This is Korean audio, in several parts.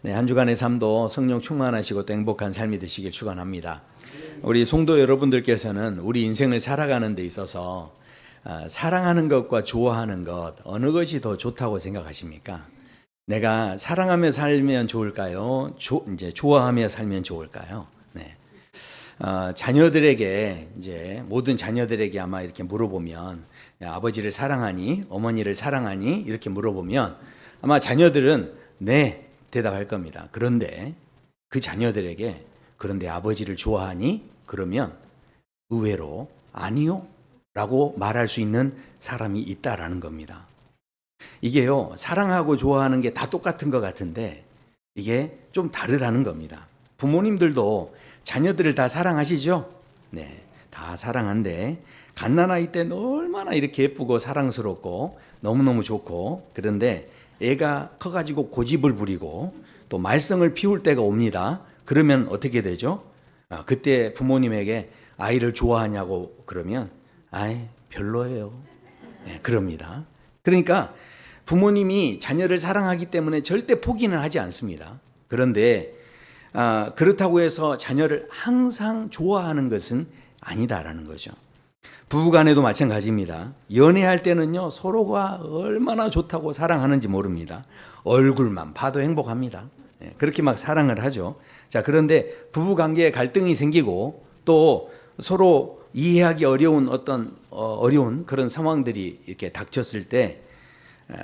네, 한 주간의 삶도 성령 충만하시고 또 행복한 삶이 되시길 축원합니다. 우리 성도 여러분들께서는 우리 인생을 살아가는 데 있어서 사랑하는 것과 좋아하는 것 어느 것이 더 좋다고 생각하십니까? 내가 사랑하며 살면 좋을까요? 이제 좋아하며 살면 좋을까요? 네. 자녀들에게 이제 모든 자녀들에게 아마 이렇게 물어보면 아버지를 사랑하니 어머니를 사랑하니 이렇게 물어보면 아마 자녀들은 네 대답할 겁니다. 그런데 그 자녀들에게 그런데 아버지를 좋아하니? 그러면 의외로 아니요 라고 말할 수 있는 사람이 있다라는 겁니다. 이게요, 사랑하고 좋아하는 게 다 똑같은 것 같은데 이게 좀 다르다는 겁니다. 부모님들도 자녀들을 다 사랑하시죠? 네, 다 사랑한데 갓난아이 때는 얼마나 이렇게 예쁘고 사랑스럽고 너무너무 좋고, 그런데 애가 커가지고 고집을 부리고 또 말썽을 피울 때가 옵니다. 그러면 어떻게 되죠? 그때 부모님에게 아이를 좋아하냐고 그러면 아이 별로예요. 네, 그럽니다. 그러니까 부모님이 자녀를 사랑하기 때문에 절대 포기는 하지 않습니다. 그런데 그렇다고 해서 자녀를 항상 좋아하는 것은 아니다라는 거죠. 부부간에도 마찬가지입니다. 연애할 때는요, 서로가 얼마나 좋다고 사랑하는지 모릅니다. 얼굴만 봐도 행복합니다. 그렇게 막 사랑을 하죠. 자, 그런데 부부관계에 갈등이 생기고 또 서로 이해하기 어려운 어려운 그런 상황들이 이렇게 닥쳤을 때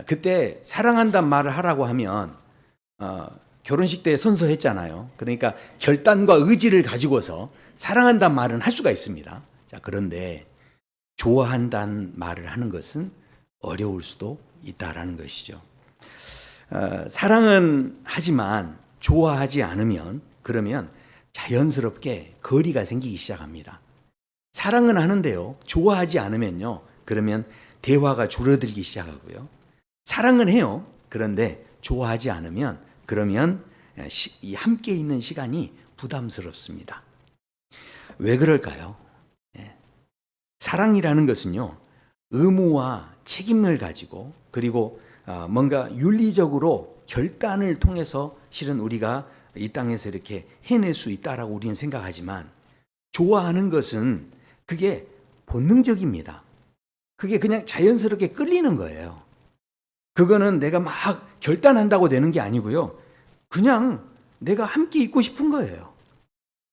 그때 사랑한다는 말을 하라고 하면 결혼식 때 선서했잖아요. 그러니까 결단과 의지를 가지고서 사랑한다는 말은 할 수가 있습니다. 자, 그런데 좋아한다는 말을 하는 것은 어려울 수도 있다라는 것이죠. 사랑은 하지만 좋아하지 않으면 그러면 자연스럽게 거리가 생기기 시작합니다. 사랑은 하는데요, 좋아하지 않으면요, 그러면 대화가 줄어들기 시작하고요. 사랑은 해요. 그런데 좋아하지 않으면 그러면 이 함께 있는 시간이 부담스럽습니다. 왜 그럴까요? 사랑이라는 것은요, 의무와 책임을 가지고 그리고 뭔가 윤리적으로 결단을 통해서 실은 우리가 이 땅에서 이렇게 해낼 수 있다라고 우리는 생각하지만, 좋아하는 것은 그게 본능적입니다. 그게 그냥 자연스럽게 끌리는 거예요. 그거는 내가 막 결단한다고 되는 게 아니고요, 그냥 내가 함께 있고 싶은 거예요.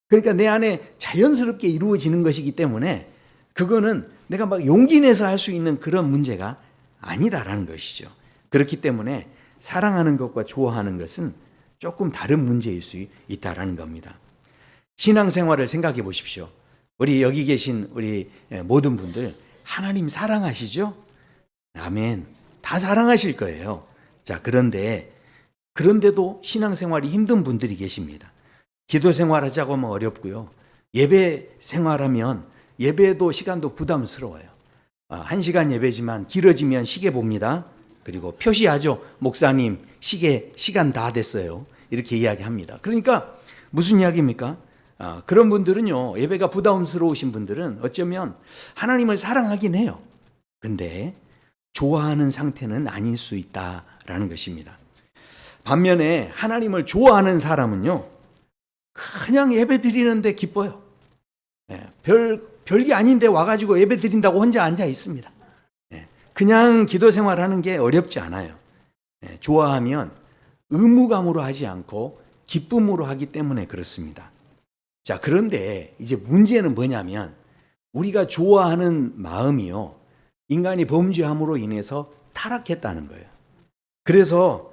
그러니까 내 안에 자연스럽게 이루어지는 것이기 때문에 그거는 내가 막 용기 내서 할 수 있는 그런 문제가 아니다라는 것이죠. 그렇기 때문에 사랑하는 것과 좋아하는 것은 조금 다른 문제일 수 있다라는 겁니다. 신앙생활을 생각해 보십시오. 우리 여기 계신 우리 모든 분들 하나님 사랑하시죠? 아멘. 다 사랑하실 거예요. 자, 그런데도 신앙생활이 힘든 분들이 계십니다. 기도 생활하자고 하면 어렵고요. 예배 생활하면 예배도 시간도 부담스러워요. 1시간 예배지만 길어지면 시계 봅니다. 그리고 표시하죠. 목사님, 시간 다 됐어요. 이렇게 이야기합니다. 그러니까 무슨 이야기입니까? 그런 분들은요, 예배가 부담스러우신 분들은 어쩌면 하나님을 사랑하긴 해요. 근데 좋아하는 상태는 아닐 수 있다라는 것입니다. 반면에 하나님을 좋아하는 사람은요, 그냥 예배 드리는데 기뻐요. 별게 아닌데 와가지고 예배 드린다고 혼자 앉아 있습니다. 그냥 기도 생활하는 게 어렵지 않아요. 좋아하면 의무감으로 하지 않고 기쁨으로 하기 때문에 그렇습니다. 자, 그런데 이제 문제는 뭐냐면 우리가 좋아하는 마음이요, 인간이 범죄함으로 인해서 타락했다는 거예요. 그래서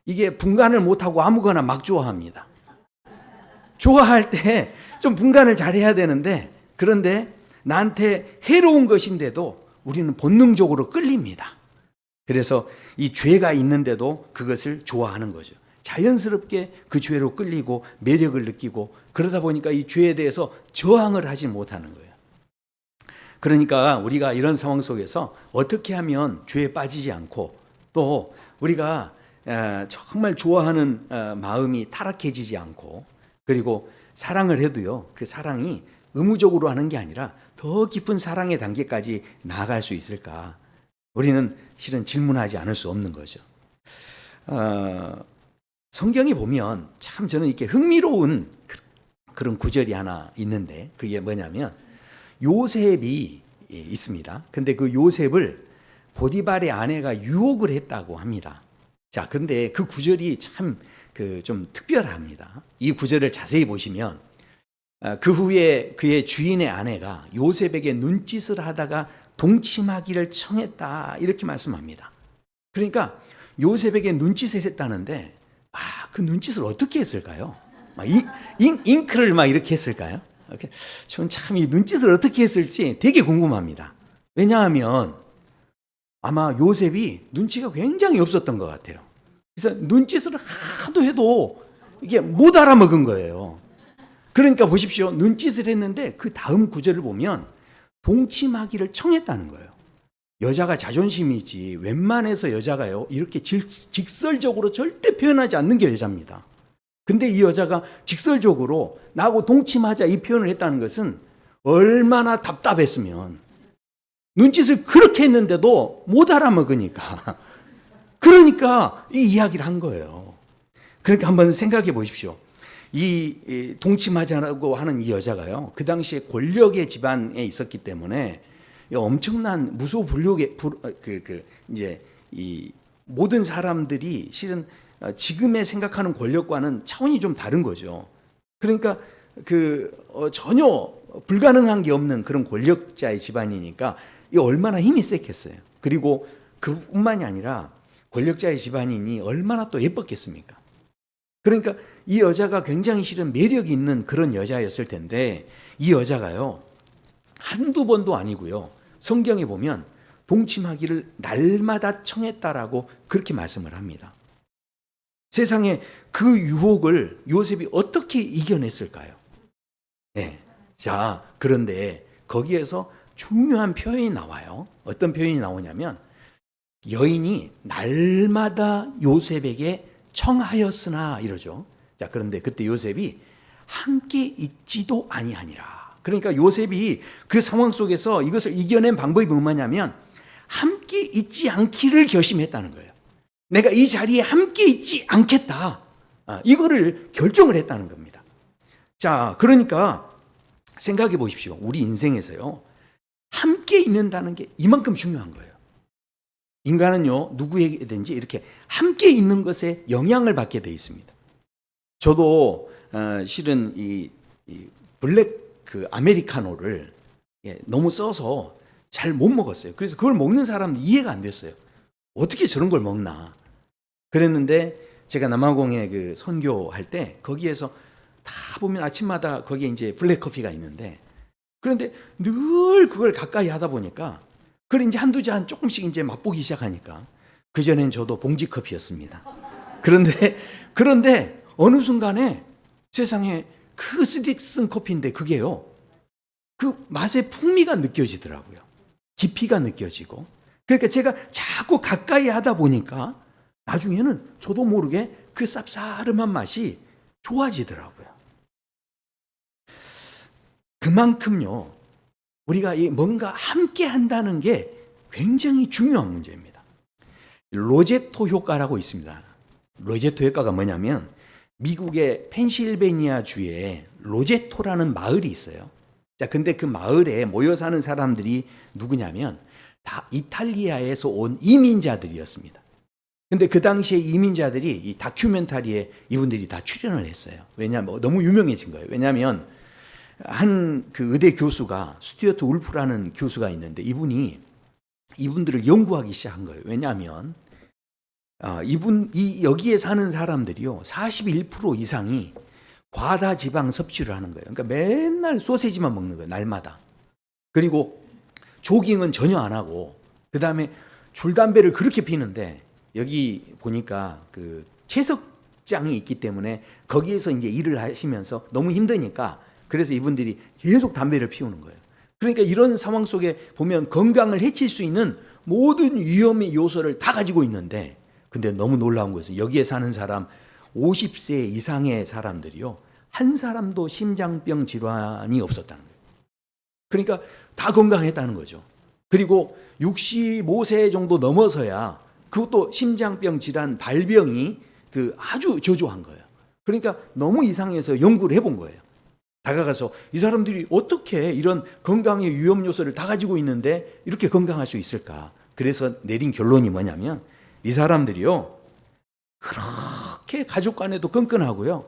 이게 분간을 못하고 아무거나 막 좋아합니다. 좋아할 때 좀 분간을 잘해야 되는데, 그런데 나한테 해로운 것인데도 우리는 본능적으로 끌립니다. 그래서 이 죄가 있는데도 그것을 좋아하는 거죠. 자연스럽게 그 죄로 끌리고 매력을 느끼고, 그러다 보니까 이 죄에 대해서 저항을 하지 못하는 거예요. 그러니까 우리가 이런 상황 속에서 어떻게 하면 죄에 빠지지 않고 또 우리가 정말 좋아하는 마음이 타락해지지 않고, 그리고 사랑을 해도요, 그 사랑이 의무적으로 하는 게 아니라 더 깊은 사랑의 단계까지 나아갈 수 있을까? 우리는 실은 질문하지 않을 수 없는 거죠. 성경에 보면 참 저는 이렇게 흥미로운 그런 구절이 하나 있는데, 그게 뭐냐면 요셉이 있습니다. 근데 그 요셉을 보디발의 아내가 유혹을 했다고 합니다. 자, 근데 그 구절이 참 좀 특별합니다. 이 구절을 자세히 보시면 그 후에 그의 주인의 아내가 요셉에게 눈짓을 하다가 동침하기를 청했다, 이렇게 말씀합니다. 그러니까 요셉에게 눈짓을 했다는데, 그 눈짓을 어떻게 했을까요? 잉크를 막 이렇게 했을까요? 전 참 이 눈짓을 어떻게 했을지 되게 궁금합니다. 왜냐하면 아마 요셉이 눈치가 굉장히 없었던 것 같아요. 그래서 눈짓을 하도 해도 이게 못 알아먹은 거예요. 그러니까 보십시오. 눈짓을 했는데 그 다음 구절을 보면 동침하기를 청했다는 거예요. 여자가 자존심이 있지 웬만해서 여자가요 이렇게 직설적으로 절대 표현하지 않는 게 여자입니다. 근데 이 여자가 직설적으로 나하고 동침하자 이 표현을 했다는 것은 얼마나 답답했으면, 눈짓을 그렇게 했는데도 못 알아먹으니까 그러니까 이 이야기를 한 거예요. 그러니까 한번 생각해 보십시오. 이 동침하자고 하는 이 여자가요 그 당시에 권력의 집안에 있었기 때문에 엄청난 무소불력의 이제 이 모든 사람들이 실은 지금의 생각하는 권력과는 차원이 좀 다른 거죠. 그러니까 전혀 불가능한 게 없는 그런 권력자의 집안이니까 이 얼마나 힘이 셌겠어요. 그리고 그뿐만이 아니라 권력자의 집안이니 얼마나 또 예뻤겠습니까? 그러니까 이 여자가 굉장히 실은 매력이 있는 그런 여자였을 텐데, 이 여자가요 한두 번도 아니고요 성경에 보면 동침하기를 날마다 청했다라고 그렇게 말씀을 합니다. 세상에 그 유혹을 요셉이 어떻게 이겨냈을까요? 네. 자, 그런데 거기에서 중요한 표현이 나와요. 어떤 표현이 나오냐면 여인이 날마다 요셉에게 청하였으나 이러죠. 자, 그런데 그때 요셉이 함께 있지도 아니하니라. 그러니까 요셉이 그 상황 속에서 이것을 이겨낸 방법이 뭐냐면 함께 있지 않기를 결심했다는 거예요. 내가 이 자리에 함께 있지 않겠다. 이거를 결정을 했다는 겁니다. 자, 그러니까 생각해 보십시오. 우리 인생에서요 함께 있는다는 게 이만큼 중요한 거예요. 인간은요 누구에게든지 이렇게 함께 있는 것에 영향을 받게 돼 있습니다. 저도 실은 이 블랙 아메리카노를 너무 써서 잘 못 먹었어요. 그래서 그걸 먹는 사람은 이해가 안 됐어요. 어떻게 저런 걸 먹나. 그랬는데 제가 남아공에 선교할 때 거기에서 다 보면 아침마다 거기에 이제 블랙 커피가 있는데, 그런데 늘 그걸 가까이 하다 보니까 그걸 이제 한두 잔 조금씩 이제 맛보기 시작하니까, 그전엔 저도 봉지 커피였습니다. 그런데 어느 순간에 세상에 그 쓰디쓴 커피인데 그게요 그 맛의 풍미가 느껴지더라고요. 깊이가 느껴지고. 그러니까 제가 자꾸 가까이 하다 보니까 나중에는 저도 모르게 그 쌉싸름한 맛이 좋아지더라고요. 그만큼요 우리가 뭔가 함께 한다는 게 굉장히 중요한 문제입니다. 로제토 효과라고 있습니다. 로제토 효과가 뭐냐면 미국의 펜실베니아 주에 로제토라는 마을이 있어요. 자, 근데 그 마을에 모여 사는 사람들이 누구냐면 다 이탈리아에서 온 이민자들이었습니다. 근데 그 당시에 이민자들이 이 다큐멘터리에 이분들이 다 출연을 했어요. 왜냐하면 너무 유명해진 거예요. 왜냐하면 한 의대 교수가 스튜어트 울프라는 교수가 있는데 이분들을 연구하기 시작한 거예요. 왜냐하면 여기에 사는 사람들이요 41% 이상이 과다 지방 섭취를 하는 거예요. 그러니까 맨날 소세지만 먹는 거예요. 날마다. 그리고 조깅은 전혀 안 하고, 그 다음에 줄담배를 그렇게 피는데, 여기 보니까 채석장이 있기 때문에 거기에서 이제 일을 하시면서 너무 힘드니까 그래서 이분들이 계속 담배를 피우는 거예요. 그러니까 이런 상황 속에 보면 건강을 해칠 수 있는 모든 위험의 요소를 다 가지고 있는데, 근데 너무 놀라운 것은 여기에 사는 사람 50세 이상의 사람들이요 한 사람도 심장병 질환이 없었다는 거예요. 그러니까 다 건강했다는 거죠. 그리고 65세 정도 넘어서야 그것도 심장병 질환 발병이 그 아주 저조한 거예요. 그러니까 너무 이상해서 연구를 해본 거예요. 다가가서 이 사람들이 어떻게 이런 건강의 위험 요소를 다 가지고 있는데 이렇게 건강할 수 있을까? 그래서 내린 결론이 뭐냐면 이 사람들이요, 그렇게 가족 간에도 끈끈하고요,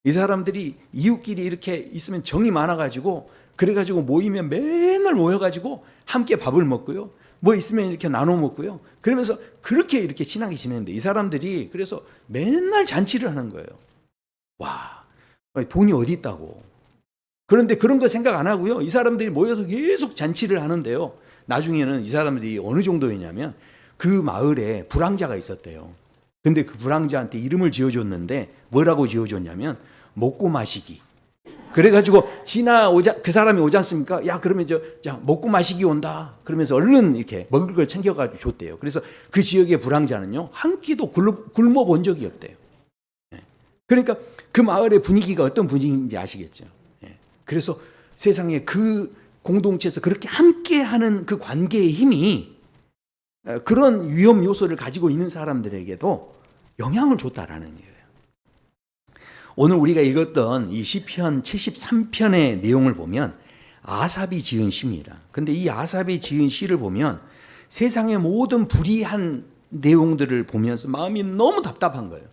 이 사람들이 이웃끼리 이렇게 있으면 정이 많아가지고 그래가지고 모이면 맨날 모여가지고 함께 밥을 먹고요, 뭐 있으면 이렇게 나눠 먹고요, 그러면서 그렇게 이렇게 친하게 지내는데 이 사람들이 그래서 맨날 잔치를 하는 거예요. 와, 돈이 어디 있다고. 그런데 그런 거 생각 안 하고요, 이 사람들이 모여서 계속 잔치를 하는데요, 나중에는 이 사람들이 어느 정도였냐면 그 마을에 불황자가 있었대요. 근데 그 불황자한테 이름을 지어줬는데 뭐라고 지어줬냐면 먹고 마시기. 그래가지고 그 사람이 오지 않습니까? 야, 그러면 자, 먹고 마시기 온다. 그러면서 얼른 이렇게 먹을 걸 챙겨가지고 줬대요. 그래서 그 지역의 불황자는요, 한 끼도 굶어 본 적이 없대요. 그러니까 그 마을의 분위기가 어떤 분위기인지 아시겠죠? 그래서 세상에 그 공동체에서 그렇게 함께하는 그 관계의 힘이 그런 위험 요소를 가지고 있는 사람들에게도 영향을 줬다라는 거예요. 오늘 우리가 읽었던 이 시편 73편의 내용을 보면 아삽이 지은 시입니다. 근데 이 아삽이 지은 시를 보면 세상의 모든 불의한 내용들을 보면서 마음이 너무 답답한 거예요.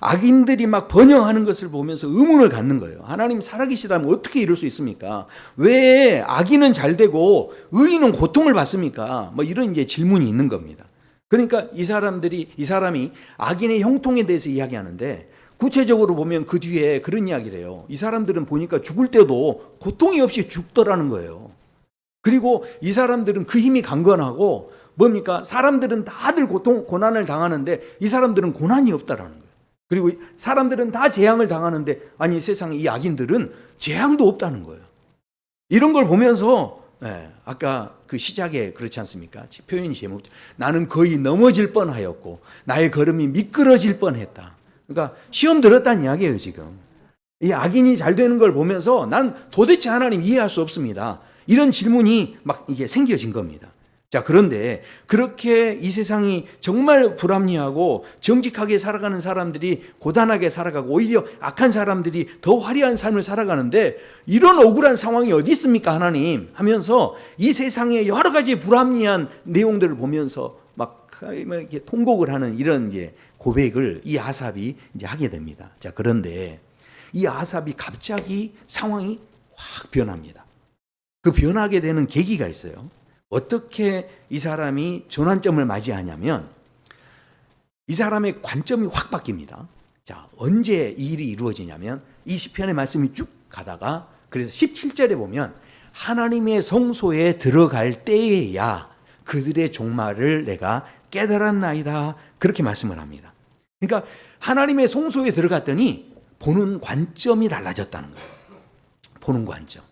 악인들이 막 번영하는 것을 보면서 의문을 갖는 거예요. 하나님 살아계시다면 어떻게 이럴 수 있습니까? 왜 악인은 잘 되고 의인은 고통을 받습니까? 뭐 이런 이제 질문이 있는 겁니다. 그러니까 이 사람이 악인의 형통에 대해서 이야기하는데 구체적으로 보면 그 뒤에 그런 이야기를 해요. 이 사람들은 보니까 죽을 때도 고통이 없이 죽더라는 거예요. 그리고 이 사람들은 그 힘이 강건하고 뭡니까? 사람들은 다들 고난을 당하는데 이 사람들은 고난이 없다라는 거예요. 그리고 사람들은 다 재앙을 당하는데 아니 세상에 이 악인들은 재앙도 없다는 거예요. 이런 걸 보면서 아까 그 시작에 그렇지 않습니까? 표현이 제목, 나는 거의 넘어질 뻔하였고 나의 걸음이 미끄러질 뻔했다. 그러니까 시험 들었다는 이야기예요. 지금 이 악인이 잘 되는 걸 보면서 난 도대체 하나님 이해할 수 없습니다. 이런 질문이 막 이게 생겨진 겁니다. 자, 그런데 그렇게 이 세상이 정말 불합리하고 정직하게 살아가는 사람들이 고단하게 살아가고 오히려 악한 사람들이 더 화려한 삶을 살아가는데 이런 억울한 상황이 어디 있습니까, 하나님? 하면서 이 세상의 여러 가지 불합리한 내용들을 보면서 막 이렇게 통곡을 하는 이런 이제 고백을 이 아삽이 이제 하게 됩니다. 자, 그런데 이 아삽이 갑자기 상황이 확 변합니다. 그 변하게 되는 계기가 있어요. 어떻게 이 사람이 전환점을 맞이하냐면 이 사람의 관점이 확 바뀝니다. 자, 언제 이 일이 이루어지냐면 이 시편의 말씀이 쭉 가다가 그래서 17절에 보면 하나님의 성소에 들어갈 때에야 그들의 종말을 내가 깨달았나이다. 그렇게 말씀을 합니다. 그러니까 하나님의 성소에 들어갔더니 보는 관점이 달라졌다는 거예요. 보는 관점.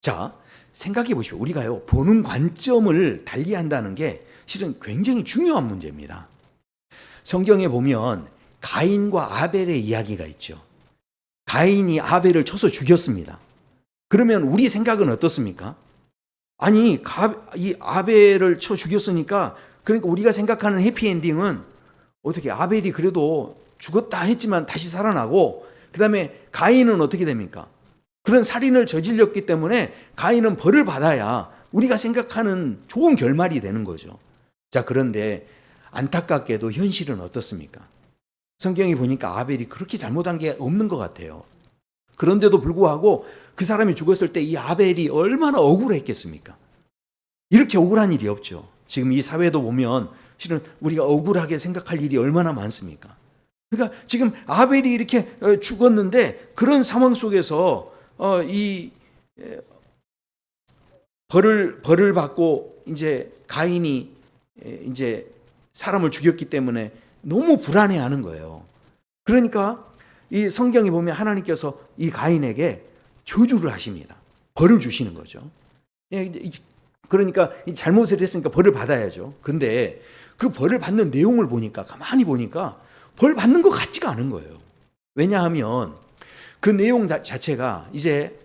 자, 생각해 보십시오. 우리가요, 보는 관점을 달리한다는 게 실은 굉장히 중요한 문제입니다. 성경에 보면 가인과 아벨의 이야기가 있죠. 가인이 아벨을 쳐서 죽였습니다. 그러면 우리 생각은 어떻습니까? 아니, 이 아벨을 쳐 죽였으니까 그러니까 우리가 생각하는 해피엔딩은 어떻게 아벨이 그래도 죽었다 했지만 다시 살아나고 그 다음에 가인은 어떻게 됩니까? 그런 살인을 저질렀기 때문에 가인은 벌을 받아야 우리가 생각하는 좋은 결말이 되는 거죠. 자, 그런데 안타깝게도 현실은 어떻습니까? 성경에 보니까 아벨이 그렇게 잘못한 게 없는 것 같아요. 그런데도 불구하고 그 사람이 죽었을 때 이 아벨이 얼마나 억울했겠습니까? 이렇게 억울한 일이 없죠. 지금 이 사회도 보면 실은 우리가 억울하게 생각할 일이 얼마나 많습니까? 그러니까 지금 아벨이 이렇게 죽었는데 그런 상황 속에서 이 벌을 받고 이제 가인이 이제 사람을 죽였기 때문에 너무 불안해하는 거예요. 그러니까 이 성경에 보면 하나님께서 이 가인에게 저주를 하십니다. 벌을 주시는 거죠. 그러니까 잘못을 했으니까 벌을 받아야죠. 근데 그 벌을 받는 내용을 보니까 가만히 보니까 벌 받는 것 같지가 않은 거예요. 왜냐하면 그 내용 자체가 이제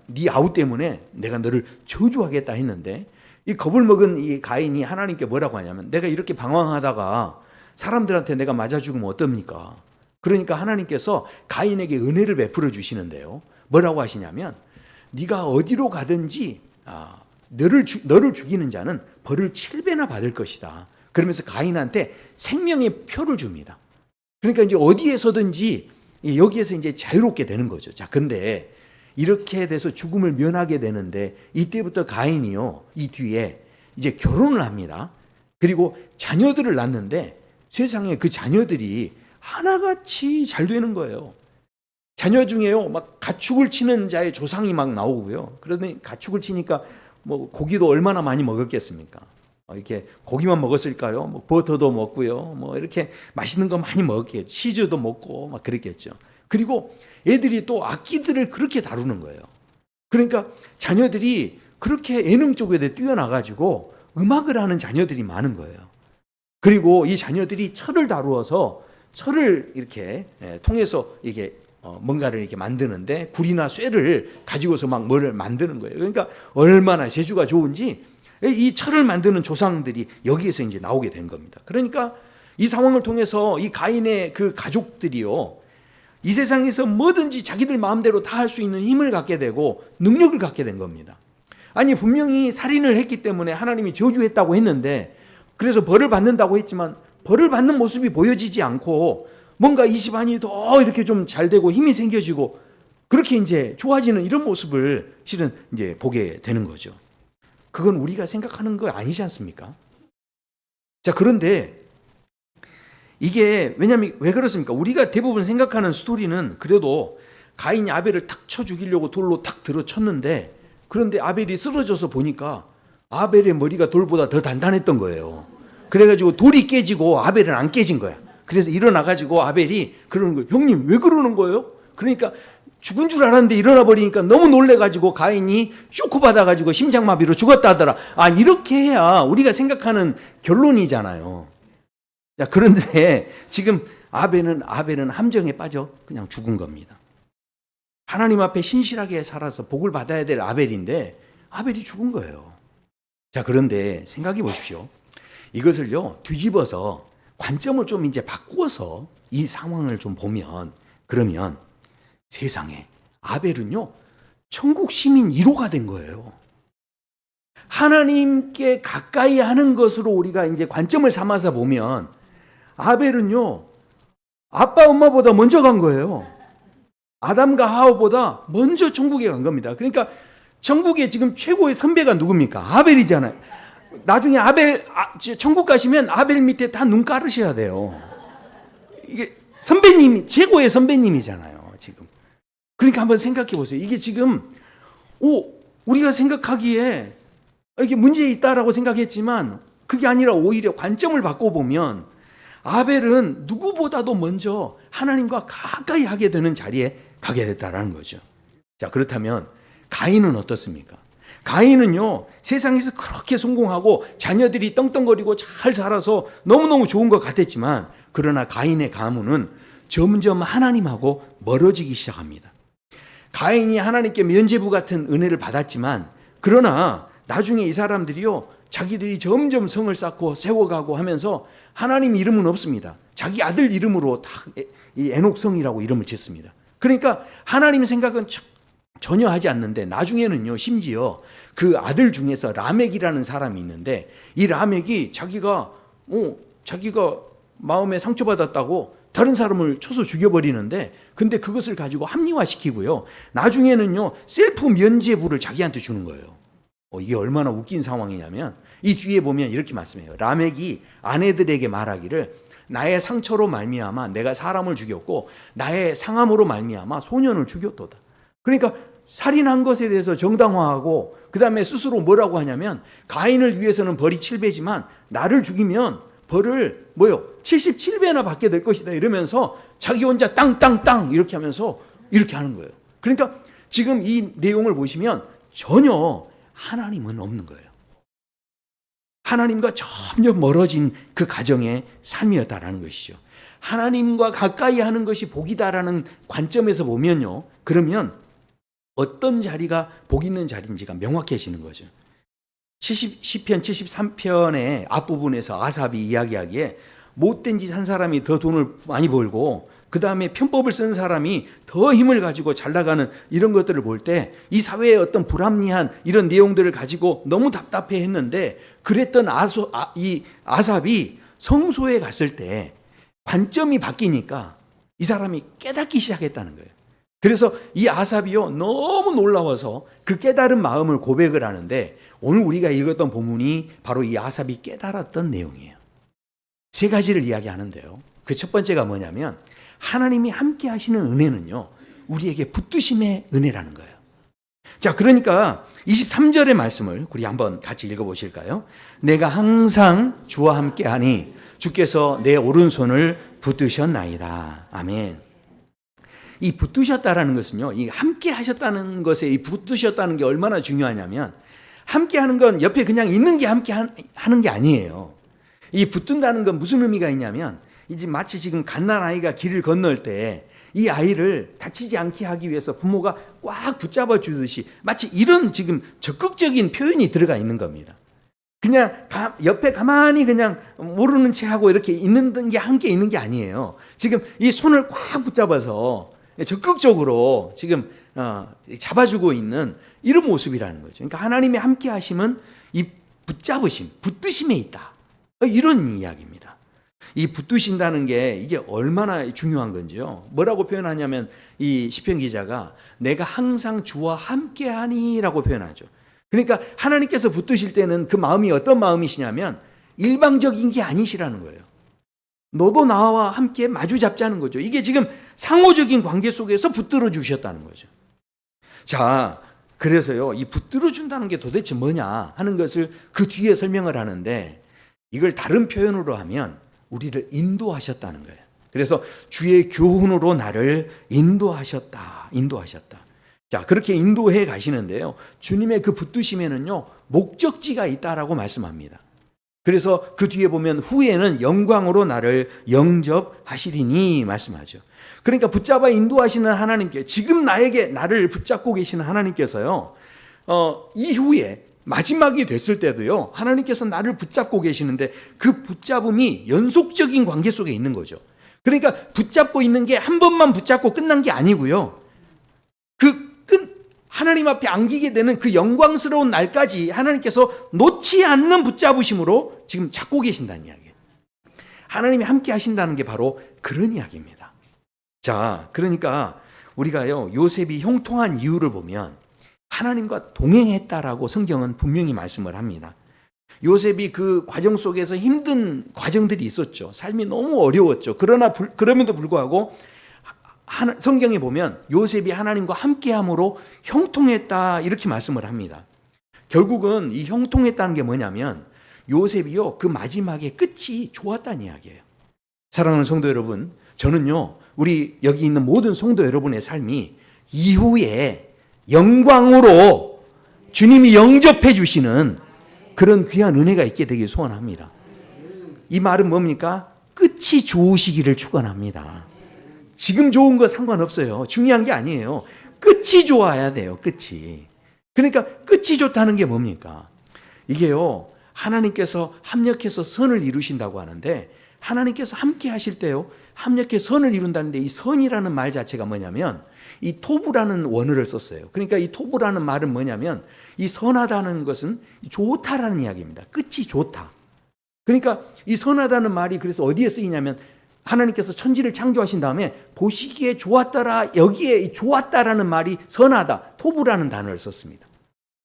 네 아우 때문에 내가 너를 저주하겠다 했는데 이 겁을 먹은 이 가인이 하나님께 뭐라고 하냐면 내가 이렇게 방황하다가 사람들한테 내가 맞아 죽으면 어떻습니까? 그러니까 하나님께서 가인에게 은혜를 베풀어 주시는데요. 뭐라고 하시냐면 네가 어디로 가든지 너를 죽이는 자는 벌을 7배나 받을 것이다. 그러면서 가인한테 생명의 표를 줍니다. 그러니까 이제 어디에서든지 여기에서 이제 자유롭게 되는 거죠. 자, 근데 이렇게 돼서 죽음을 면하게 되는데 이때부터 가인이요, 이 뒤에 이제 결혼을 합니다. 그리고 자녀들을 낳는데 세상에 그 자녀들이 하나같이 잘 되는 거예요. 자녀 중에요, 막 가축을 치는 자의 조상이 막 나오고요. 그러더니 가축을 치니까 뭐 고기도 얼마나 많이 먹었겠습니까? 이렇게 고기만 먹었을까요? 뭐 버터도 먹고요. 뭐 이렇게 맛있는 거 많이 먹었겠죠. 치즈도 먹고 막 그랬겠죠. 그리고 애들이 또 악기들을 그렇게 다루는 거예요. 그러니까 자녀들이 그렇게 예능 쪽에 뛰어나가지고 음악을 하는 자녀들이 많은 거예요. 그리고 이 자녀들이 철을 다루어서 철을 이렇게 통해서 이게 뭔가를 이렇게 만드는데 굴이나 쇠를 가지고서 막 뭐를 만드는 거예요. 그러니까 얼마나 재주가 좋은지 이 철을 만드는 조상들이 여기에서 이제 나오게 된 겁니다. 그러니까 이 상황을 통해서 이 가인의 그 가족들이요, 이 세상에서 뭐든지 자기들 마음대로 다 할 수 있는 힘을 갖게 되고 능력을 갖게 된 겁니다. 아니 분명히 살인을 했기 때문에 하나님이 저주했다고 했는데, 그래서 벌을 받는다고 했지만 벌을 받는 모습이 보여지지 않고 뭔가 이 집안이 더 이렇게 좀 잘 되고 힘이 생겨지고 그렇게 이제 좋아지는 이런 모습을 실은 이제 보게 되는 거죠. 그건 우리가 생각하는 거 아니지 않습니까? 자, 그런데 이게 왜냐면 왜 그렇습니까? 우리가 대부분 생각하는 스토리는 그래도 가인이 아벨을 탁 쳐 죽이려고 돌로 탁 들어쳤는데, 그런데 아벨이 쓰러져서 보니까 아벨의 머리가 돌보다 더 단단했던 거예요. 그래가지고 돌이 깨지고 아벨은 안 깨진 거야. 그래서 일어나가지고 아벨이 그러는 거예요. 형님 왜 그러는 거예요? 그러니까 죽은 줄 알았는데 일어나 버리니까 너무 놀래가지고 가인이 쇼크 받아가지고 심장마비로 죽었다 하더라. 이렇게 해야 우리가 생각하는 결론이잖아요. 자, 그런데 지금 아벨은 함정에 빠져 그냥 죽은 겁니다. 하나님 앞에 신실하게 살아서 복을 받아야 될 아벨인데 아벨이 죽은 거예요. 자, 그런데 생각해 보십시오. 이것을요 뒤집어서 관점을 좀 이제 바꾸어서 이 상황을 좀 보면, 그러면 세상에 아벨은요 천국 시민 1호가 된 거예요. 하나님께 가까이 하는 것으로 우리가 이제 관점을 삼아서 보면 아벨은요 아빠 엄마보다 먼저 간 거예요. 아담과 하와보다 먼저 천국에 간 겁니다. 그러니까 천국의 지금 최고의 선배가 누굽니까? 아벨이잖아요. 나중에 천국 가시면 아벨 밑에 다 눈 깔으셔야 돼요. 이게 선배님이 최고의 선배님이잖아요, 지금. 그러니까 한번 생각해 보세요. 이게 지금 우리가 생각하기에 이게 문제 있다라고 생각했지만 그게 아니라 오히려 관점을 바꿔보면 아벨은 누구보다도 먼저 하나님과 가까이 하게 되는 자리에 가게 됐다라는 거죠. 자, 그렇다면 가인은 어떻습니까? 가인은요 세상에서 그렇게 성공하고 자녀들이 떵떵거리고 잘 살아서 너무너무 좋은 것 같았지만, 그러나 가인의 가문은 점점 하나님하고 멀어지기 시작합니다. 가인이 하나님께 면죄부 같은 은혜를 받았지만, 그러나 나중에 이 사람들이요 자기들이 점점 성을 쌓고 세워가고 하면서 하나님 이름은 없습니다. 자기 아들 이름으로 다 이 에녹성이라고 이름을 짓습니다. 그러니까 하나님 생각은 전혀 하지 않는데, 나중에는요 심지어 그 아들 중에서 라멕이라는 사람이 있는데, 이 라멕이 자기가 마음에 상처받았다고 다른 사람을 쳐서 죽여버리는데, 근데 그것을 가지고 합리화시키고요 나중에는요 셀프 면죄부를 자기한테 주는 거예요. 이게 얼마나 웃긴 상황이냐면 이 뒤에 보면 이렇게 말씀해요. 라멕이 아내들에게 말하기를 나의 상처로 말미암아 내가 사람을 죽였고 나의 상함으로 말미암아 소년을 죽였도다. 그러니까 살인한 것에 대해서 정당화하고, 그 다음에 스스로 뭐라고 하냐면 가인을 위해서는 벌이 7배지만 나를 죽이면 벌을 77배나 받게 될 것이다 이러면서 자기 혼자 땅땅땅 이렇게 하면서 이렇게 하는 거예요. 그러니까 지금 이 내용을 보시면 전혀 하나님은 없는 거예요. 하나님과 점점 멀어진 그 가정의 삶이었다라는 것이죠. 하나님과 가까이 하는 것이 복이다라는 관점에서 보면요, 그러면 어떤 자리가 복 있는 자리인지가 명확해지는 거죠. 시편 73편의 앞부분에서 아삽이 이야기하기에 못된 짓 한 사람이 더 돈을 많이 벌고 그 다음에 편법을 쓴 사람이 더 힘을 가지고 잘 나가는 이런 것들을 볼 때 이 사회의 어떤 불합리한 이런 내용들을 가지고 너무 답답해 했는데, 그랬던 이 아삽이 성소에 갔을 때 관점이 바뀌니까 이 사람이 깨닫기 시작했다는 거예요. 그래서 이 아삽이요, 너무 놀라워서 그 깨달은 마음을 고백을 하는데, 오늘 우리가 읽었던 본문이 바로 이 아삽이 깨달았던 내용이에요. 세 가지를 이야기하는데요. 그 첫 번째가 뭐냐면, 하나님이 함께 하시는 은혜는요, 우리에게 붙드심의 은혜라는 거예요. 자, 그러니까 23절의 말씀을 우리 한번 같이 읽어보실까요? 내가 항상 주와 함께 하니 주께서 내 오른손을 붙드셨나이다. 아멘. 이 붙드셨다라는 것은요, 이 함께 하셨다는 것에 이 붙드셨다는 게 얼마나 중요하냐면, 함께 하는 건 옆에 그냥 있는 게 함께 하는 게 아니에요. 이 붙든다는 건 무슨 의미가 있냐면, 이제 마치 지금 갓난 아이가 길을 건널 때 이 아이를 다치지 않게 하기 위해서 부모가 꽉 붙잡아 주듯이 마치 이런 지금 적극적인 표현이 들어가 있는 겁니다. 그냥 옆에 가만히 그냥 모르는 채 하고 이렇게 있는 게 함께 있는 게 아니에요. 지금 이 손을 꽉 붙잡아서 적극적으로 지금 잡아주고 있는 이런 모습이라는 거죠. 그러니까 하나님의 함께 하심은 이 붙잡으심, 붙드심에 있다. 이런 이야기입니다. 이 붙드신다는 게 이게 얼마나 중요한 건지요. 뭐라고 표현하냐면, 이 시편 기자가 내가 항상 주와 함께하니라고 표현하죠. 그러니까 하나님께서 붙드실 때는 그 마음이 어떤 마음이시냐면 일방적인 게 아니시라는 거예요. 너도 나와 함께 마주 잡자는 거죠. 이게 지금 상호적인 관계 속에서 붙들어 주셨다는 거죠. 자, 그래서요, 이 붙들어 준다는 게 도대체 뭐냐 하는 것을 그 뒤에 설명을 하는데, 이걸 다른 표현으로 하면 우리를 인도하셨다는 거예요. 그래서 주의 교훈으로 나를 인도하셨다. 자, 그렇게 인도해 가시는데요, 주님의 그 붙드심에는요, 목적지가 있다라고 말씀합니다. 그래서 그 뒤에 보면 후에는 영광으로 나를 영접하시리니 말씀하죠. 그러니까 붙잡아 인도하시는 하나님께, 지금 나를 붙잡고 계시는 하나님께서요, 이후에 마지막이 됐을 때도요, 하나님께서 나를 붙잡고 계시는데 그 붙잡음이 연속적인 관계 속에 있는 거죠. 그러니까 붙잡고 있는 게 한 번만 붙잡고 끝난 게 아니고요, 하나님 앞에 안기게 되는 그 영광스러운 날까지 하나님께서 놓지 않는 붙잡으심으로 지금 잡고 계신다는 이야기예요. 하나님이 함께 하신다는 게 바로 그런 이야기입니다. 자, 그러니까 우리가요, 요셉이 형통한 이유를 보면 하나님과 동행했다라고 성경은 분명히 말씀을 합니다. 요셉이 그 과정 속에서 힘든 과정들이 있었죠. 삶이 너무 어려웠죠. 그럼에도 불구하고 성경에 보면 요셉이 하나님과 함께함으로 형통했다, 이렇게 말씀을 합니다. 결국은 이 형통했다는 게 뭐냐면, 요셉이요, 그 마지막에 끝이 좋았다는 이야기예요. 사랑하는 성도 여러분, 저는요, 우리 여기 있는 모든 성도 여러분의 삶이 이후에 영광으로 주님이 영접해 주시는 그런 귀한 은혜가 있게 되길 소원합니다. 이 말은 뭡니까? 끝이 좋으시기를 축원합니다. 지금 좋은 거 상관없어요. 중요한 게 아니에요. 끝이 좋아야 돼요. 끝이. 그러니까 끝이 좋다는 게 뭡니까? 이게요, 하나님께서 합력해서 선을 이루신다고 하는데, 하나님께서 함께 하실 때요, 합력해 선을 이룬다는데, 이 선이라는 말 자체가 뭐냐면 이 토부라는 원어를 썼어요. 그러니까 이 토부라는 말은 뭐냐면, 이 선하다는 것은 좋다라는 이야기입니다. 끝이 좋다. 그러니까 이 선하다는 말이 그래서 어디에 쓰이냐면, 하나님께서 천지를 창조하신 다음에 보시기에 좋았더라, 여기에 이 좋았다라는 말이 선하다, 토부라는 단어를 썼습니다.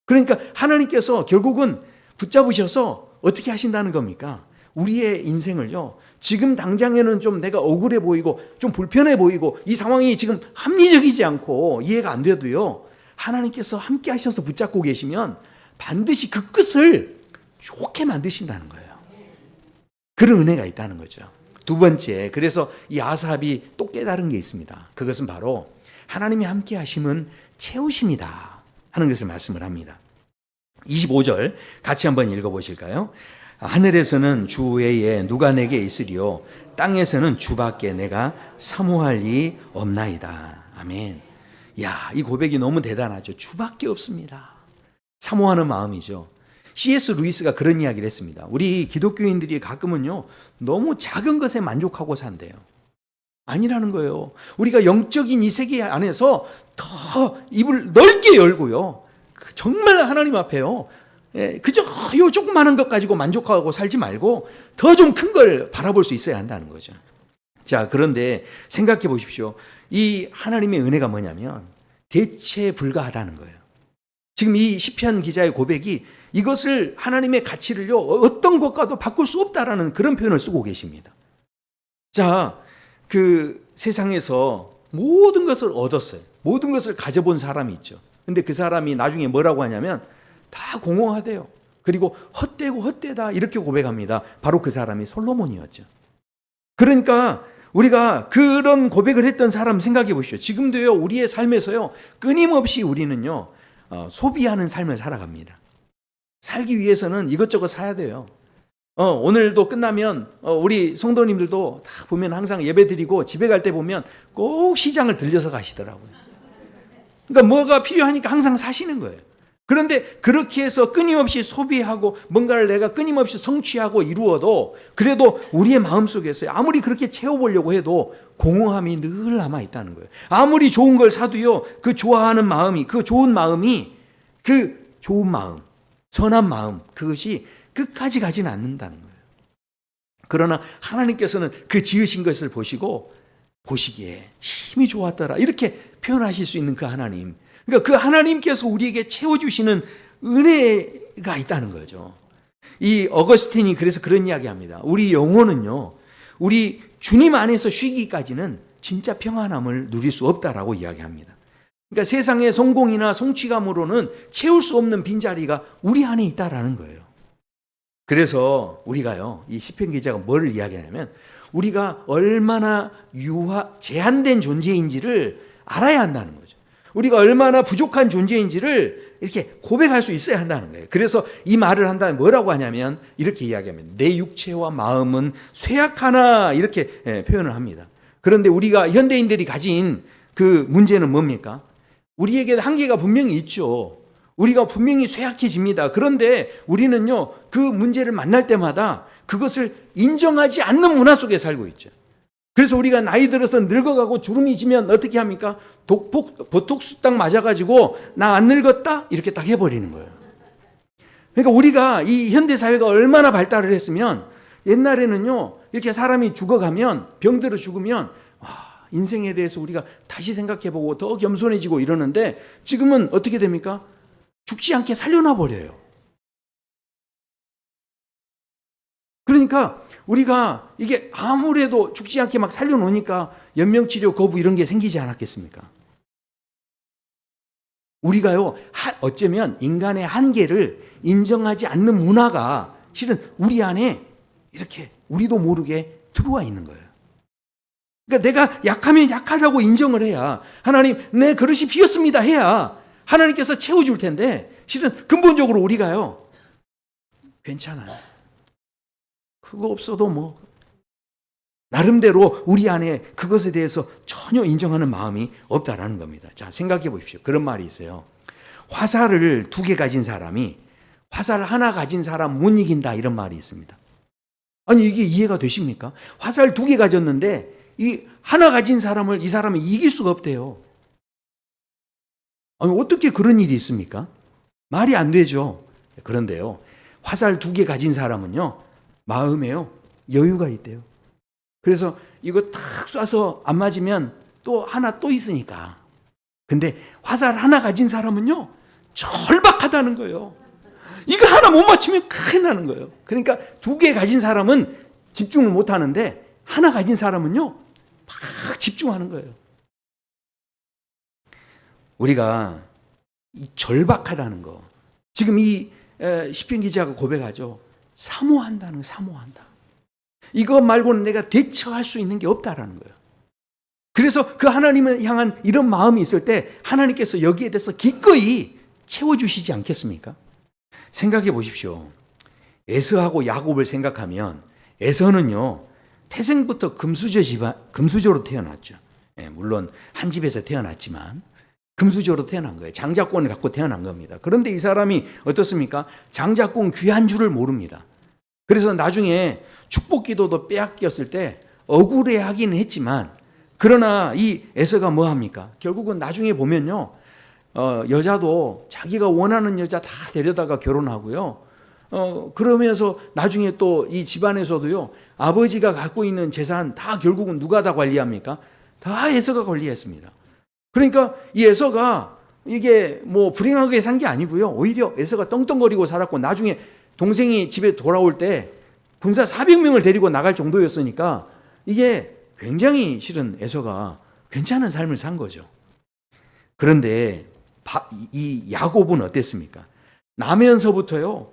그러니까 하나님께서 결국은 붙잡으셔서 어떻게 하신다는 겁니까? 우리의 인생을요, 지금 당장에는 좀 내가 억울해 보이고 좀 불편해 보이고 이 상황이 지금 합리적이지 않고 이해가 안 돼도요, 하나님께서 함께 하셔서 붙잡고 계시면 반드시 그 끝을 좋게 만드신다는 거예요. 그런 은혜가 있다는 거죠. 두 번째, 그래서 이 아삽이 또 깨달은 게 있습니다. 그것은 바로 하나님이 함께 하심은 채우심이다 하는 것을 말씀을 합니다. 25절 같이 한번 읽어보실까요? 하늘에서는 주 외에 누가 내게 있으리요, 땅에서는 주밖에 내가 사모할 이 없나이다. 아멘. 야, 이 고백이 너무 대단하죠. 주밖에 없습니다. 사모하는 마음이죠. C.S. 루이스가 그런 이야기를 했습니다. 우리 기독교인들이 가끔은요, 너무 작은 것에 만족하고 산대요. 아니라는 거예요. 우리가 영적인 이 세계 안에서 더 입을 넓게 열고요. 정말 하나님 앞에요. 그저 요 조그마한 것 가지고 만족하고 살지 말고 더 좀 큰 걸 바라볼 수 있어야 한다는 거죠. 자, 그런데 생각해 보십시오. 이 하나님의 은혜가 뭐냐면 대체 불가하다는 거예요. 지금 이 시편 기자의 고백이 이것을 하나님의 가치를요 어떤 것과도 바꿀 수 없다라는 그런 표현을 쓰고 계십니다. 자, 그 세상에서 모든 것을 얻었어요. 모든 것을 가져본 사람이 있죠. 근데 그 사람이 나중에 뭐라고 하냐면 다 공허하대요. 그리고 헛되고 헛되다 이렇게 고백합니다. 바로 그 사람이 솔로몬이었죠. 그러니까 우리가 그런 고백을 했던 사람 생각해 보십시오. 지금도요 우리의 삶에서요 끊임없이 우리는요 소비하는 삶을 살아갑니다. 살기 위해서는 이것저것 사야 돼요. 오늘도 끝나면 우리 성도님들도 다 보면 항상 예배 드리고 집에 갈 때 보면 꼭 시장을 들려서 가시더라고요. 그러니까 뭐가 필요하니까 항상 사시는 거예요. 그런데 그렇게 해서 끊임없이 소비하고 뭔가를 내가 끊임없이 성취하고 이루어도 그래도 우리의 마음속에서 아무리 그렇게 채워보려고 해도 공허함이 늘 남아있다는 거예요. 아무리 좋은 걸 사도요 그 좋아하는 마음이 그 좋은 마음이 그 좋은 마음 선한 마음 그것이 끝까지 가지는 않는다는 거예요. 그러나 하나님께서는 그 지으신 것을 보시기에 힘이 좋았더라 이렇게 표현하실 수 있는 그 하나님, 그러니까 그 하나님께서 우리에게 채워주시는 은혜가 있다는 거죠. 이 어거스틴이 그래서 그런 이야기합니다. 우리 영혼은요 우리 주님 안에서 쉬기까지는 진짜 평안함을 누릴 수 없다라고 이야기합니다. 그러니까 세상의 성공이나 성취감으로는 채울 수 없는 빈자리가 우리 안에 있다라는 거예요. 그래서 우리가요 이 시편 기자가 뭘 이야기하냐면 우리가 얼마나 제한된 존재인지를 알아야 한다는 거죠. 우리가 얼마나 부족한 존재인지를 이렇게 고백할 수 있어야 한다는 거예요. 그래서 이 말을 한다면 뭐라고 하냐면 이렇게 이야기합니다. 내 육체와 마음은 쇠약하나 이렇게 표현을 합니다. 그런데 우리가 현대인들이 가진 그 문제는 뭡니까? 우리에게 한계가 분명히 있죠. 우리가 분명히 쇠약해집니다. 그런데 우리는요 그 문제를 만날 때마다 그것을 인정하지 않는 문화 속에 살고 있죠. 그래서 우리가 나이 들어서 늙어가고 주름이 지면 어떻게 합니까? 보톡스 딱 맞아가지고 나 안 늙었다? 이렇게 딱 해버리는 거예요. 그러니까 우리가 이 현대사회가 얼마나 발달을 했으면 옛날에는요 이렇게 사람이 죽어가면 병들어 죽으면 인생에 대해서 우리가 다시 생각해보고 더 겸손해지고 이러는데 지금은 어떻게 됩니까? 죽지 않게 살려놔 버려요. 그러니까 우리가 이게 아무래도 죽지 않게 막 살려놓으니까 연명치료 거부 이런 게 생기지 않았겠습니까? 우리가요 어쩌면 인간의 한계를 인정하지 않는 문화가 실은 우리 안에 이렇게 우리도 모르게 들어와 있는 거예요. 그러니까 내가 약하면 약하다고 인정을 해야 하나님 내 그릇이 비었습니다 해야 하나님께서 채워줄 텐데 실은 근본적으로 우리가요 괜찮아요. 그거 없어도 뭐 나름대로 우리 안에 그것에 대해서 전혀 인정하는 마음이 없다라는 겁니다. 자, 생각해 보십시오. 그런 말이 있어요. 화살을 2개 가진 사람이 화살 하나 가진 사람 못 이긴다 이런 말이 있습니다. 아니 이게 이해가 되십니까? 화살 2개 가졌는데 이 하나 가진 사람을 이 사람이 이길 수가 없대요. 아니 어떻게 그런 일이 있습니까? 말이 안 되죠. 그런데요 화살 2개 가진 사람은요 마음에요 여유가 있대요. 그래서 이거 탁 쏴서 안 맞으면 또 하나 또 있으니까. 근데 화살 하나 가진 사람은요 절박하다는 거예요. 이거 하나 못 맞추면 큰일 나는 거예요. 그러니까 2개 가진 사람은 집중을 못 하는데 하나 가진 사람은요 막 집중하는 거예요. 우리가 이 절박하다는 거 지금 이 시편 기자가 고백하죠. 사모한다는 거, 사모한다. 이거 말고는 내가 대처할 수 있는 게 없다라는 거예요. 그래서 그 하나님을 향한 이런 마음이 있을 때 하나님께서 여기에 대해서 기꺼이 채워주시지 않겠습니까? 생각해 보십시오. 에서하고 야곱을 생각하면 에서는요 태생부터 금수저로 태어났죠. 물론 한 집에서 태어났지만 금수저로 태어난 거예요. 장자권을 갖고 태어난 겁니다. 그런데 이 사람이 어떻습니까? 장자권 귀한 줄을 모릅니다. 그래서 나중에 축복기도도 빼앗겼을 때 억울해하기는 했지만 그러나 이 에서가 뭐 합니까? 결국은 나중에 보면요. 여자도 자기가 원하는 여자 다 데려다가 결혼하고요. 그러면서 나중에 또 이 집안에서도요. 아버지가 갖고 있는 재산 다 결국은 누가 다 관리합니까? 다 에서가 관리했습니다. 그러니까 이 에서가 이게 뭐 불행하게 산 게 아니고요. 오히려 에서가 떵떵거리고 살았고 나중에 동생이 집에 돌아올 때 군사 400명을 데리고 나갈 정도였으니까 이게 굉장히 실은 에서가 괜찮은 삶을 산 거죠. 그런데 이 야곱은 어땠습니까? 나면서부터요.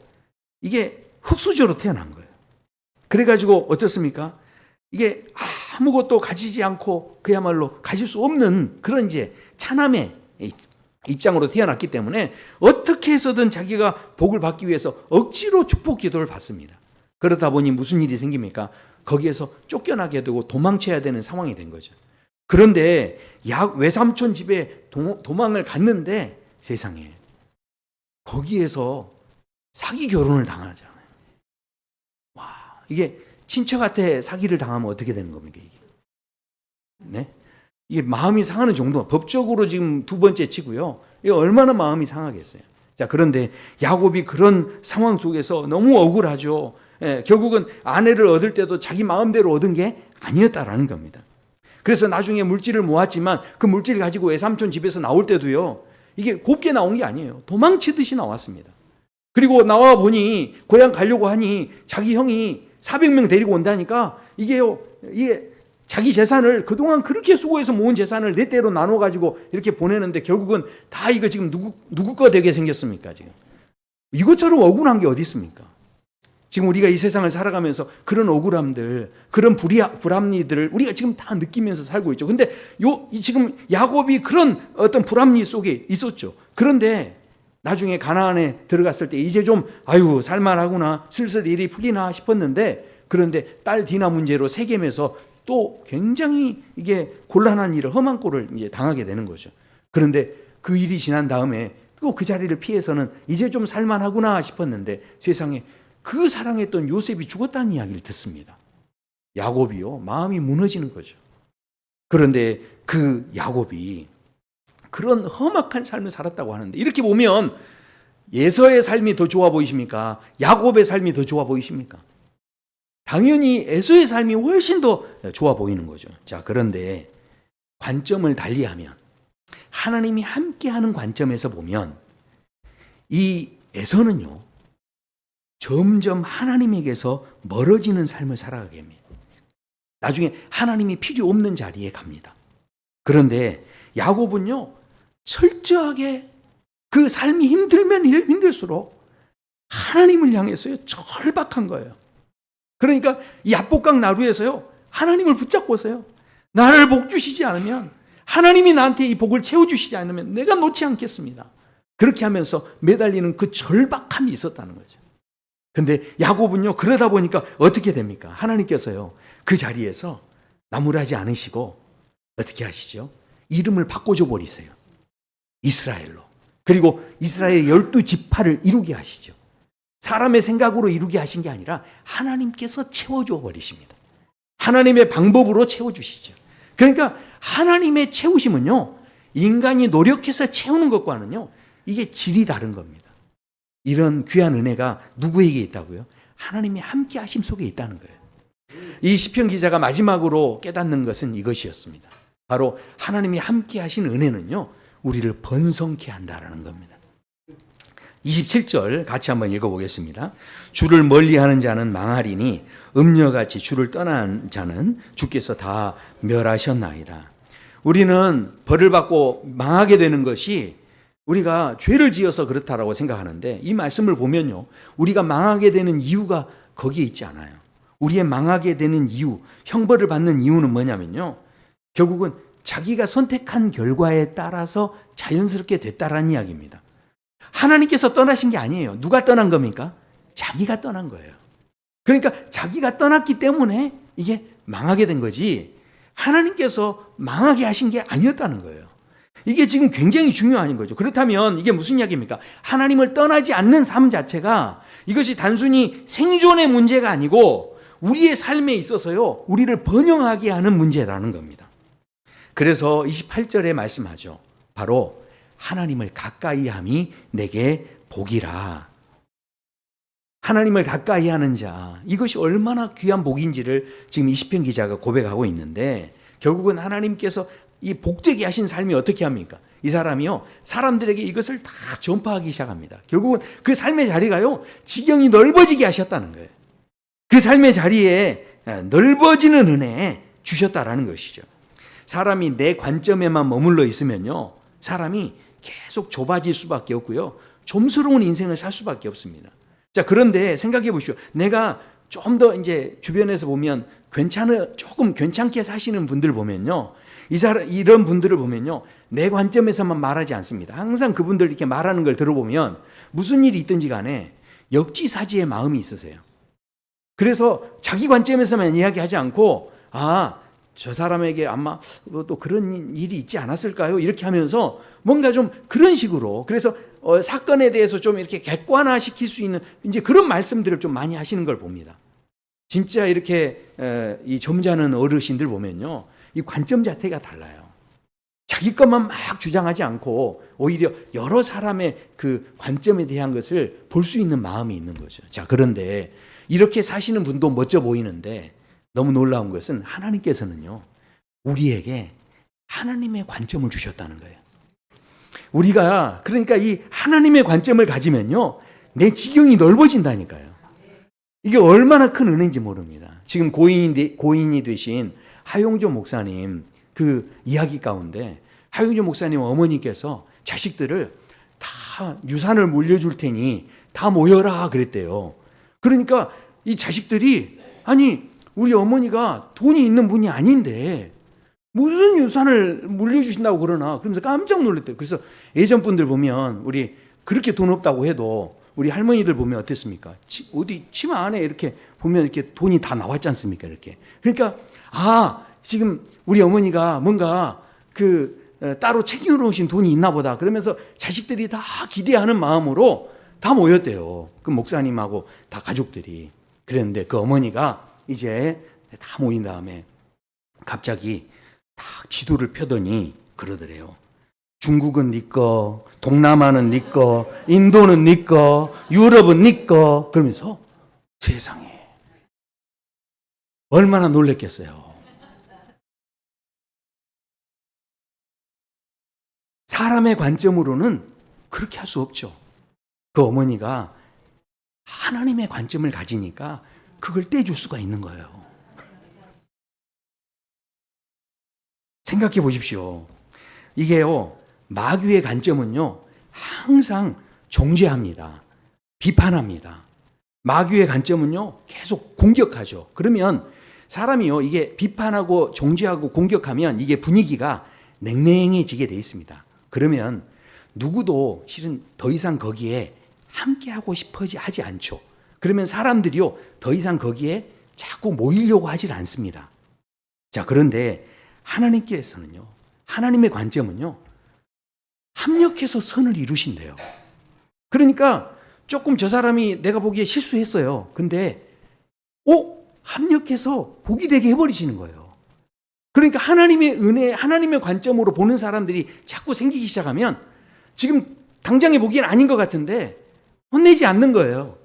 이게 흙수저로 태어난 거예요. 그래가지고 어떻습니까? 이게 아무것도 가지지 않고 그야말로 가질 수 없는 그런 이제 차남의 입장으로 태어났기 때문에 어떻게 해서든 자기가 복을 받기 위해서 억지로 축복 기도를 받습니다. 그러다 보니 무슨 일이 생깁니까? 거기에서 쫓겨나게 되고 도망쳐야 되는 상황이 된 거죠. 그런데 외삼촌 집에 도망을 갔는데 세상에 거기에서 사기 결혼을 당하잖아요. 와, 이게 친척한테 사기를 당하면 어떻게 되는 겁니까, 이게? 네? 이게 마음이 상하는 정도가 법적으로 지금 두 번째 치고요. 이게 얼마나 마음이 상하겠어요. 자, 그런데 야곱이 그런 상황 속에서 너무 억울하죠. 결국은 아내를 얻을 때도 자기 마음대로 얻은 게 아니었다라는 겁니다. 그래서 나중에 물질을 모았지만 그 물질을 가지고 외삼촌 집에서 나올 때도요. 이게 곱게 나온 게 아니에요. 도망치듯이 나왔습니다. 그리고 나와 보니 고향 가려고 하니 자기 형이 400명 데리고 온다니까 이게 자기 재산을 그동안 그렇게 수고해서 모은 재산을 네 대로 나눠 가지고 이렇게 보내는데 결국은 다 이거 지금 누구 거 되게 생겼습니까, 지금? 이것처럼 억울한 게 어디 있습니까? 지금 우리가 이 세상을 살아가면서 그런 억울함들, 그런 불합리들을 우리가 지금 다 느끼면서 살고 있죠. 근데 지금 야곱이 그런 어떤 불합리 속에 있었죠. 그런데 나중에 가나안에 들어갔을 때 이제 좀 살만하구나, 슬슬 일이 풀리나 싶었는데 그런데 딸 디나 문제로 세겜에서 또 굉장히 이게 곤란한 일을 험한 꼴을 이제 당하게 되는 거죠. 그런데 그 일이 지난 다음에 또 그 자리를 피해서는 이제 좀 살만하구나 싶었는데 세상에 그 사랑했던 요셉이 죽었다는 이야기를 듣습니다. 야곱이요, 마음이 무너지는 거죠. 그런데 그 야곱이 그런 험악한 삶을 살았다고 하는데 이렇게 보면 에서의 삶이 더 좋아 보이십니까? 야곱의 삶이 더 좋아 보이십니까? 당연히 에서의 삶이 훨씬 더 좋아 보이는 거죠. 자, 그런데 관점을 달리하면 하나님이 함께하는 관점에서 보면 이 에서는요 점점 하나님에게서 멀어지는 삶을 살아가게 됩니다. 나중에 하나님이 필요 없는 자리에 갑니다. 그런데 야곱은요 철저하게 그 삶이 힘들면 힘들수록 하나님을 향해서요 절박한 거예요. 그러니까 이 압복강 나루에서요 하나님을 붙잡고서요 나를 복 주시지 않으면, 하나님이 나한테 이 복을 채워주시지 않으면 내가 놓지 않겠습니다. 그렇게 하면서 매달리는 그 절박함이 있었다는 거죠. 근데 야곱은요 그러다 보니까 어떻게 됩니까? 하나님께서요 그 자리에서 나무라지 않으시고 어떻게 하시죠? 이름을 바꿔줘 버리세요. 이스라엘로. 그리고 이스라엘의 12지파를 이루게 하시죠. 사람의 생각으로 이루게 하신 게 아니라 하나님께서 채워줘 버리십니다. 하나님의 방법으로 채워주시죠. 그러니까 하나님의 채우심은요 인간이 노력해서 채우는 것과는요 이게 질이 다른 겁니다. 이런 귀한 은혜가 누구에게 있다고요? 하나님이 함께 하심 속에 있다는 거예요. 이 시편 기자가 마지막으로 깨닫는 것은 이것이었습니다. 바로 하나님이 함께 하신 은혜는요 우리를 번성케 한다라는 겁니다. 27절 같이 한번 읽어보겠습니다. 주를 멀리하는 자는 망하리니 음녀같이 주를 떠난 자는 주께서 다 멸하셨나이다. 우리는 벌을 받고 망하게 되는 것이 우리가 죄를 지어서 그렇다라고 생각하는데 이 말씀을 보면요 우리가 망하게 되는 이유가 거기에 있지 않아요. 우리의 망하게 되는 이유, 형벌을 받는 이유는 뭐냐면요 결국은 자기가 선택한 결과에 따라서 자연스럽게 됐다라는 이야기입니다. 하나님께서 떠나신 게 아니에요. 누가 떠난 겁니까? 자기가 떠난 거예요. 그러니까 자기가 떠났기 때문에 이게 망하게 된 거지 하나님께서 망하게 하신 게 아니었다는 거예요. 이게 지금 굉장히 중요한 거죠. 그렇다면 이게 무슨 이야기입니까? 하나님을 떠나지 않는 삶 자체가 이것이 단순히 생존의 문제가 아니고 우리의 삶에 있어서요 우리를 번영하게 하는 문제라는 겁니다. 그래서 28절에 말씀하죠. 바로 하나님을 가까이함이 내게 복이라. 하나님을 가까이하는 자, 이것이 얼마나 귀한 복인지를 지금 이 시편 기자가 고백하고 있는데, 결국은 하나님께서 이 복되게 하신 삶이 어떻게 합니까? 이 사람이요, 사람들에게 이것을 다 전파하기 시작합니다. 결국은 그 삶의 자리가요, 지경이 넓어지게 하셨다는 거예요. 그 삶의 자리에 넓어지는 은혜 주셨다라는 것이죠. 사람이 내 관점에만 머물러 있으면요, 사람이 계속 좁아질 수밖에 없고요, 좀스러운 인생을 살 수밖에 없습니다. 자, 그런데 생각해 보시오. 내가 좀 더 이제 주변에서 보면 조금 괜찮게 사시는 분들 보면요, 이런 분들을 보면요, 내 관점에서만 말하지 않습니다. 항상 그분들 이렇게 말하는 걸 들어보면 무슨 일이 있든지 간에 역지사지의 마음이 있으세요. 그래서 자기 관점에서만 이야기하지 않고, 저 사람에게 아마 또 그런 일이 있지 않았을까요? 이렇게 하면서 뭔가 좀 그런 식으로, 그래서 사건에 대해서 좀 이렇게 객관화시킬 수 있는 이제 그런 말씀들을 좀 많이 하시는 걸 봅니다. 진짜 이렇게 이 점잖은 어르신들 보면요, 이 관점 자체가 달라요. 자기 것만 막 주장하지 않고 오히려 여러 사람의 그 관점에 대한 것을 볼 수 있는 마음이 있는 거죠. 자, 그런데 이렇게 사시는 분도 멋져 보이는데 너무 놀라운 것은 하나님께서는요, 우리에게 하나님의 관점을 주셨다는 거예요. 우리가 그러니까 이 하나님의 관점을 가지면요, 내 지경이 넓어진다니까요. 이게 얼마나 큰 은혜인지 모릅니다. 지금 고인이 되신 하용조 목사님 그 이야기 가운데 하용조 목사님 어머니께서 자식들을 다 유산을 물려줄 테니 다 모여라 그랬대요. 그러니까 이 자식들이, 아니 우리 어머니가 돈이 있는 분이 아닌데 무슨 유산을 물려주신다고 그러나, 그러면서 깜짝 놀랐대요. 그래서 예전 분들 보면 우리 그렇게 돈 없다고 해도 우리 할머니들 보면 어땠습니까? 어디 치마 안에 이렇게 보면 이렇게 돈이 다 나왔지 않습니까? 이렇게. 그러니까 지금 우리 어머니가 뭔가 따로 챙겨놓으신 돈이 있나 보다 그러면서 자식들이 다 기대하는 마음으로 다 모였대요. 그 목사님하고 다 가족들이. 그랬는데 그 어머니가 이제 다 모인 다음에 갑자기 딱 지도를 펴더니 그러더래요. 중국은 네 거, 동남아는 네 거, 인도는 네 거, 유럽은 네 거. 그러면서 세상에 얼마나 놀랬겠어요. 사람의 관점으로는 그렇게 할 수 없죠. 그 어머니가 하나님의 관점을 가지니까 그걸 떼줄 수가 있는 거예요. 생각해 보십시오. 이게요, 마귀의 관점은요, 항상 정죄합니다. 비판합니다. 마귀의 관점은요, 계속 공격하죠. 그러면 사람이요, 이게 비판하고 정죄하고 공격하면 이게 분위기가 냉랭해지게 돼 있습니다. 그러면 누구도 실은 더 이상 거기에 함께하고 싶어지 하지 않죠. 그러면 사람들이요, 더 이상 거기에 자꾸 모이려고 하질 않습니다. 자, 그런데 하나님께서는요, 하나님의 관점은요, 합력해서 선을 이루신대요. 그러니까 조금 저 사람이 내가 보기에 실수했어요. 근데 합력해서 복이 되게 해버리시는 거예요. 그러니까 하나님의 은혜, 하나님의 관점으로 보는 사람들이 자꾸 생기기 시작하면 지금 당장에 보기엔 아닌 것 같은데 혼내지 않는 거예요.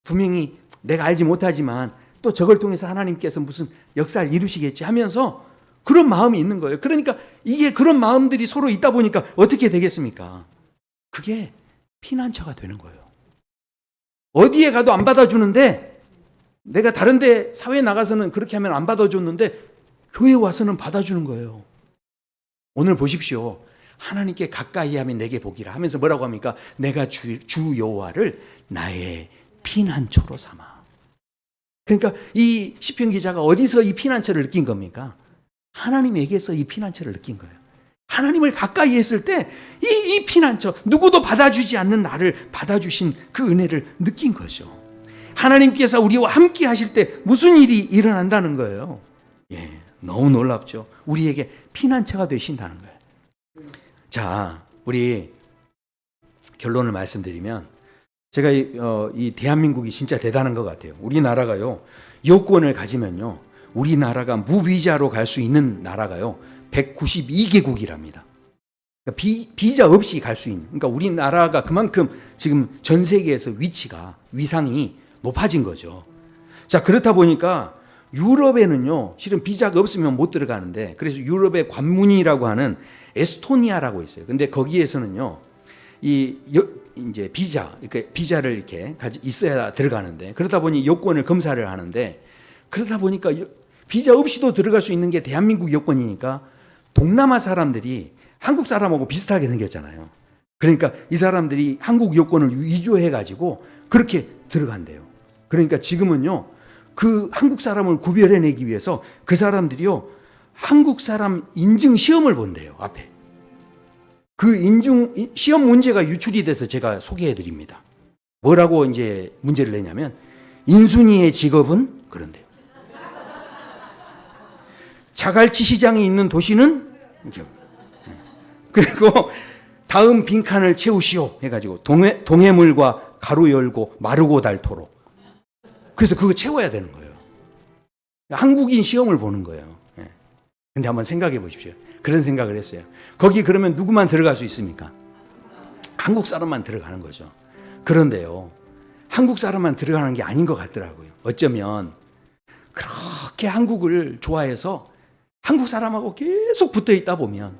분명히 내가 알지 못하지만 또 저걸 통해서 하나님께서 무슨 역사를 이루시겠지 하면서 그런 마음이 있는 거예요. 그러니까 이게 그런 마음들이 서로 있다 보니까 어떻게 되겠습니까? 그게 피난처가 되는 거예요. 어디에 가도 안 받아주는데, 내가 다른 데 사회에 나가서는 그렇게 하면 안 받아줬는데 교회에 와서는 받아주는 거예요. 오늘 보십시오. 하나님께 가까이 하면 내게 복이라 하면서 뭐라고 합니까? 내가 주 여호와를 나의 피난처로 삼아. 그러니까 이 시편 기자가 어디서 이 피난처를 느낀 겁니까? 하나님에게서 이 피난처를 느낀 거예요. 하나님을 가까이 했을 때 이 피난처, 누구도 받아주지 않는 나를 받아주신 그 은혜를 느낀 거죠. 하나님께서 우리와 함께 하실 때 무슨 일이 일어난다는 거예요. 너무 놀랍죠. 우리에게 피난처가 되신다는 거예요. 자, 우리 결론을 말씀드리면, 제가 이 대한민국이 진짜 대단한 것 같아요. 우리나라가요, 여권을 가지면요, 우리나라가 무비자로 갈 수 있는 나라가요, 192개국이랍니다. 그러니까 비자 없이 갈 수 있는. 그러니까 우리나라가 그만큼 지금 전 세계에서 위상이 높아진 거죠. 자, 그렇다 보니까 유럽에는요, 실은 비자가 없으면 못 들어가는데, 그래서 유럽의 관문이라고 하는 에스토니아라고 있어요. 근데 거기에서는요, 이제 비자를 이렇게 있어야 들어가는데, 그러다 보니 여권을 검사를 하는데, 그러다 보니까 비자 없이도 들어갈 수 있는 게 대한민국 여권이니까 동남아 사람들이 한국 사람하고 비슷하게 생겼잖아요. 그러니까 이 사람들이 한국 여권을 위조해가지고 그렇게 들어간대요. 그러니까 지금은요, 그 한국 사람을 구별해내기 위해서 그 사람들이요, 한국 사람 인증 시험을 본대요, 앞에. 그 인증 시험 문제가 유출이 돼서 제가 소개해 드립니다. 뭐라고 이제 문제를 내냐면, 인순이의 직업은 그런데요. 자갈치 시장이 있는 도시는 이렇게. 그리고 다음 빈칸을 채우시오 해가지고 동해물과 가로 열고 마르고 닳도록. 그래서 그거 채워야 되는 거예요. 한국인 시험을 보는 거예요. 근데 한번 생각해 보십시오. 그런 생각을 했어요. 거기 그러면 누구만 들어갈 수 있습니까? 한국 사람만 들어가는 거죠. 그런데요, 한국 사람만 들어가는 게 아닌 것 같더라고요. 어쩌면 그렇게 한국을 좋아해서 한국 사람하고 계속 붙어 있다 보면,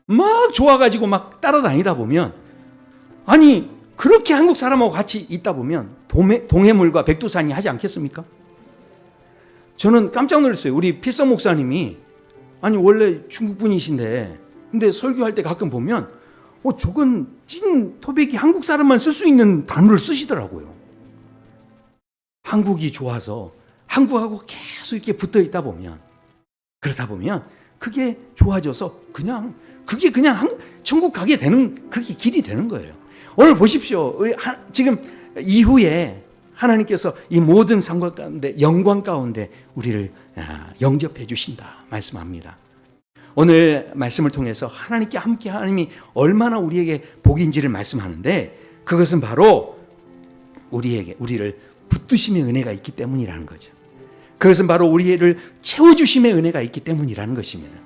막 좋아가지고 막 따라다니다 보면, 아니 그렇게 한국 사람하고 같이 있다 보면 동해물과 백두산이 하지 않겠습니까? 저는 깜짝 놀랐어요. 우리 필성 목사님이, 아니 원래 중국 분이신데, 근데 설교할 때 가끔 보면 저건 찐 토백이 한국 사람만 쓸 수 있는 단어를 쓰시더라고요. 한국이 좋아서 한국하고 계속 이렇게 붙어 있다 보면, 그러다 보면 그게 좋아져서 그게 그냥 천국 가게 되는, 그게 길이 되는 거예요. 오늘 보십시오. 지금 이후에 하나님께서 이 모든 상관 가운데, 영광 가운데 우리를 영접해 주신다 말씀합니다. 오늘 말씀을 통해서 하나님께 함께 하나님이 얼마나 우리에게 복인지를 말씀하는데, 그것은 바로 우리를 붙드심의 은혜가 있기 때문이라는 거죠. 그것은 바로 우리를 채워주심의 은혜가 있기 때문이라는 것입니다.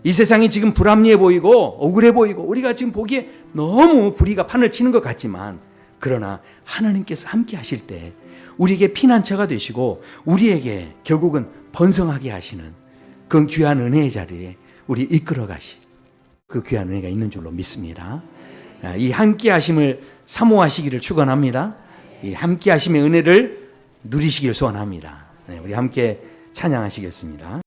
이 세상이 지금 불합리해 보이고 억울해 보이고 우리가 지금 보기에 너무 불의가 판을 치는 것 같지만, 그러나 하나님께서 함께 하실 때 우리에게 피난처가 되시고 우리에게 결국은 번성하게 하시는 그 귀한 은혜의 자리에 우리 이끌어 가시, 그 귀한 은혜가 있는 줄로 믿습니다. 이 함께 하심을 사모하시기를 축원합니다. 이 함께 하심의 은혜를 누리시기를 소원합니다. 우리 함께 찬양하시겠습니다.